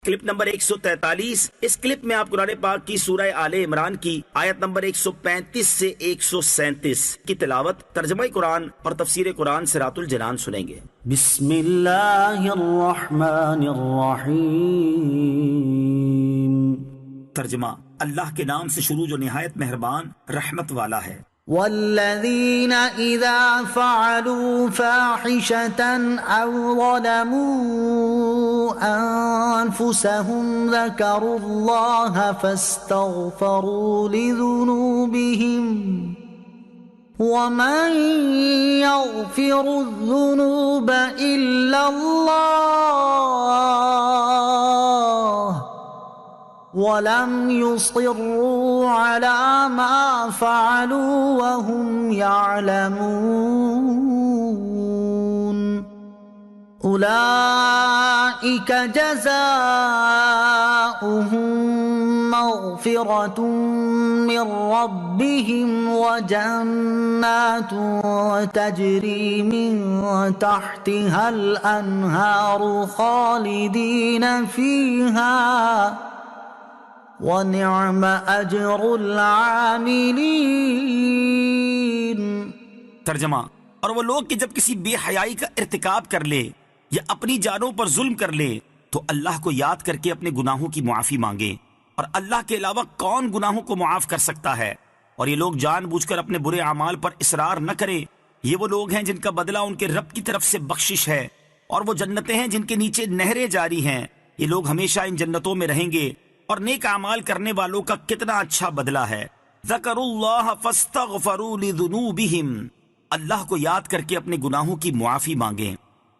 Clip number 143۔ اس clip میں آپ قرآن پاک کی سورہ آل عمران کی آیت نمبر 135 سے 137 کی تلاوت، ترجمہ قرآن اور تفسیر قرآن صراط الجنان سنیں گے۔ بسم اللہ الرحمن الرحیم۔ ترجمہ، اللہ کے نام سے شروع جو نہایت مہربان رحمت والا ہے۔ والذین اذا فعلوا فاحشة او ظلموا انفسهم ذکروا اللہ فاستغفروا لذنوبهم ومن يغفر الذنوب الا اللہ وَلَمْ يُصِرُّوا عَلَى مَا فَعَلُوا وَهُمْ يَعْلَمُونَ أُولَئِكَ جَزَاؤُهُم مَّغْفِرَةٌ مِّن رَّبِّهِمْ وَجَنَّاتٌ تَجْرِي مِن تَحْتِهَا الْأَنْهَارُ خَالِدِينَ فِيهَا وَنِعْمَ أَجْرُ الْعَامِلِينَ۔ ترجمہ، اور وہ لوگ کہ جب کسی بے حیائی کا ارتکاب کر لے یا اپنی جانوں پر ظلم کر لے تو اللہ کو یاد کر کے اپنے گناہوں کی معافی مانگے، اور اللہ کے علاوہ کون گناہوں کو معاف کر سکتا ہے، اور یہ لوگ جان بوجھ کر اپنے برے اعمال پر اصرار نہ کریں، یہ وہ لوگ ہیں جن کا بدلہ ان کے رب کی طرف سے بخشش ہے، اور وہ جنتیں ہیں جن کے نیچے نہریں جاری ہیں، یہ لوگ ہمیشہ ان جنتوں میں رہیں گے، اور نیک اعمال کرنے والوں کا کتنا اچھا بدلہ ہے۔ ذکروا اللہ فاستغفروا لذنوبہم، اللہ کو یاد کر کے اپنے گناہوں کی معافی مانگیں۔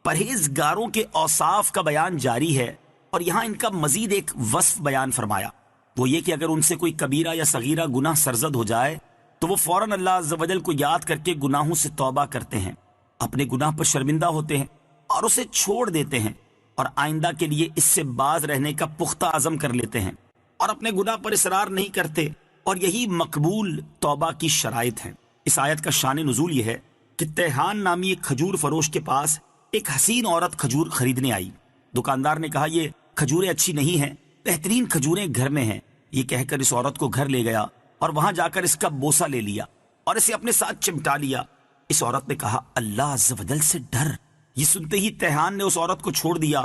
پرہیزگاروں کے اوصاف کا بیان جاری ہے، اور یہاں ان کا مزید ایک وصف بیان فرمایا، وہ یہ کہ اگر ان سے کوئی کبیرہ یا صغیرہ گناہ سرزد ہو جائے تو وہ فوراً اللہ عز و جل کو یاد کر کے گناہوں سے توبہ کرتے ہیں، اپنے گناہ پر شرمندہ ہوتے ہیں اور اسے چھوڑ دیتے ہیں، اور آئندہ کے لیے اس سے باز رہنے کا پختہ عزم کر لیتے ہیں، اور اپنے گناہ پر اصرار نہیں کرتے، اور یہی مقبول توبہ کی شرائط ہیں۔ اس آیت کا شان نزول یہ ہے کہ تیہان نامی ایک کھجور فروش کے پاس ایک حسین عورت کھجور خریدنے آئی۔ دکاندار نے کہا یہ کھجوریں اچھی نہیں ہیں، بہترین کھجوریں گھر میں ہیں۔ یہ کہہ کر اس عورت کو گھر لے گیا اور وہاں جا کر اس کا بوسہ لے لیا اور اسے اپنے ساتھ چمٹا لیا۔ اس عورت نے کہا اللہ عز و جل سے ڈر۔ یہ سنتے ہی تیہان نے اس عورت کو چھوڑ دیا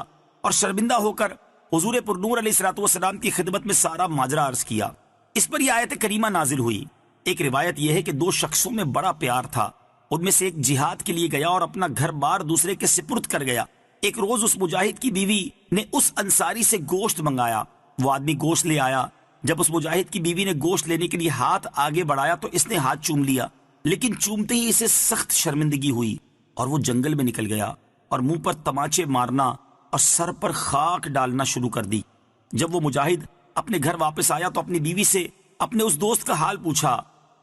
اور شرمندہ ہو کر حضور پر نور علیہ السلام کی خدمت میں سارا ماجرا عرض کیا۔ اس پر یہ آیت کریمہ نازل ہوئی۔ ایک روایت یہ ہے کہ دو شخصوں میں بڑا پیار تھا، ان میں سے ایک جہاد کے لیے گیا اور اپنا گھر بار دوسرے کے سپرد کر گیا۔ ایک روز اس مجاہد کی بیوی نے اس انصاری سے گوشت منگایا۔ وہ آدمی گوشت لے آیا۔ جب اس مجاہد کی بیوی نے گوشت لینے کے لیے ہاتھ آگے بڑھایا تو اس نے ہاتھ چوم لیا، لیکن چومتے ہی اسے سخت شرمندگی ہوئی اور وہ جنگل میں نکل گیا اور منہ پر تماچے مارنا اور سر پر خاک ڈالنا شروع کر دی۔ جب وہ مجاہد اپنے گھر واپس آیا تو اپنی بیوی سے اپنے اس دوست کا حال پوچھا۔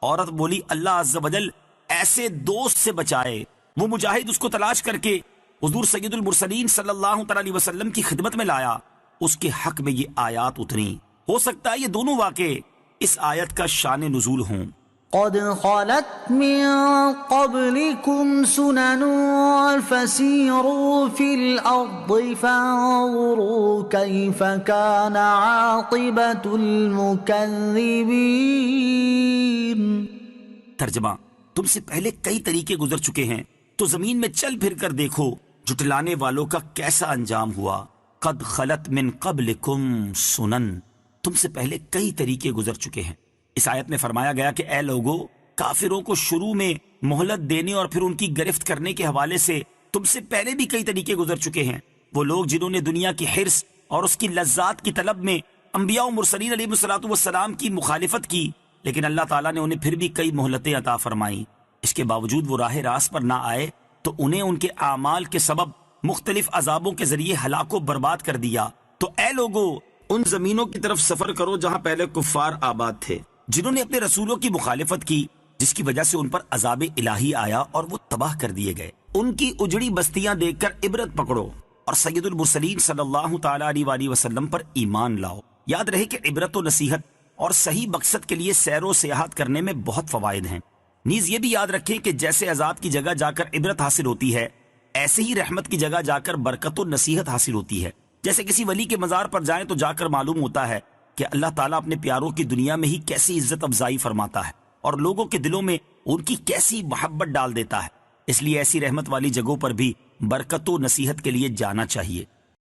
عورت بولی اللہ عز و جل ایسے دوست سے بچائے۔ وہ مجاہد اس کو تلاش کر کے حضور سید المرسلین صلی اللہ علیہ وسلم کی خدمت میں لایا۔ اس کے حق میں یہ آیات اتری۔ ہو سکتا ہے یہ دونوں واقعے اس آیت کا شان نزول ہوں۔ قد خلت من قبلكم سنن فسيروا في الأرض فانظروا كيف كان عاقبة المكذبين۔ ترجمہ، تم سے پہلے کئی طریقے گزر چکے ہیں تو زمین میں چل پھر کر دیکھو جھٹلانے والوں کا کیسا انجام ہوا۔ قد خلت من قبلکم سنن، تم سے پہلے کئی طریقے گزر چکے ہیں۔ اس آیت میں فرمایا گیا کہ اے لوگو، کافروں کو شروع میں مہلت دینے اور پھر ان کی گرفت کرنے کے حوالے سے تم سے پہلے بھی کئی طریقے گزر چکے ہیں۔ وہ لوگ جنہوں نے دنیا کی حرص اور اس کی لذات کی طلب میں انبیاء و مرسلین علیہ السلام کی مخالفت کی، لیکن اللہ تعالیٰ نے انہیں پھر بھی کئی مہلتیں عطا فرمائیں۔ اس کے باوجود وہ راہ راست پر نہ آئے تو انہیں ان کے اعمال کے سبب مختلف عذابوں کے ذریعے ہلاک و برباد کر دیا۔ تو اے لوگو، ان زمینوں کی طرف سفر کرو جہاں پہلے کفار آباد تھے، جنہوں نے اپنے رسولوں کی مخالفت کی، جس کی وجہ سے ان پر عذاب الہی آیا اور وہ تباہ کر دیے گئے۔ ان کی اجڑی بستیاں دیکھ کر عبرت پکڑو اور سید المرسلین صلی اللہ تعالیٰ علیہ وسلم پر ایمان لاؤ۔ یاد رہے کہ عبرت و نصیحت اور صحیح مقصد کے لیے سیر و سیاحت کرنے میں بہت فوائد ہیں۔ نیز یہ بھی یاد رکھیں کہ جیسے عذاب کی جگہ جا کر عبرت حاصل ہوتی ہے، ایسے ہی رحمت کی جگہ جا کر برکت و نصیحت حاصل ہوتی ہے۔ جیسے کسی ولی کے مزار پر جائیں تو جا کر معلوم ہوتا ہے کہ اللہ تعالیٰ اپنے پیاروں کی دنیا میں ہی کیسی عزت افزائی فرماتا ہے اور لوگوں کے دلوں میں ان کی کیسی محبت ڈال دیتا ہے۔ اس لیے ایسی رحمت والی جگہوں پر بھی برکت و نصیحت کے لیے جانا چاہیے۔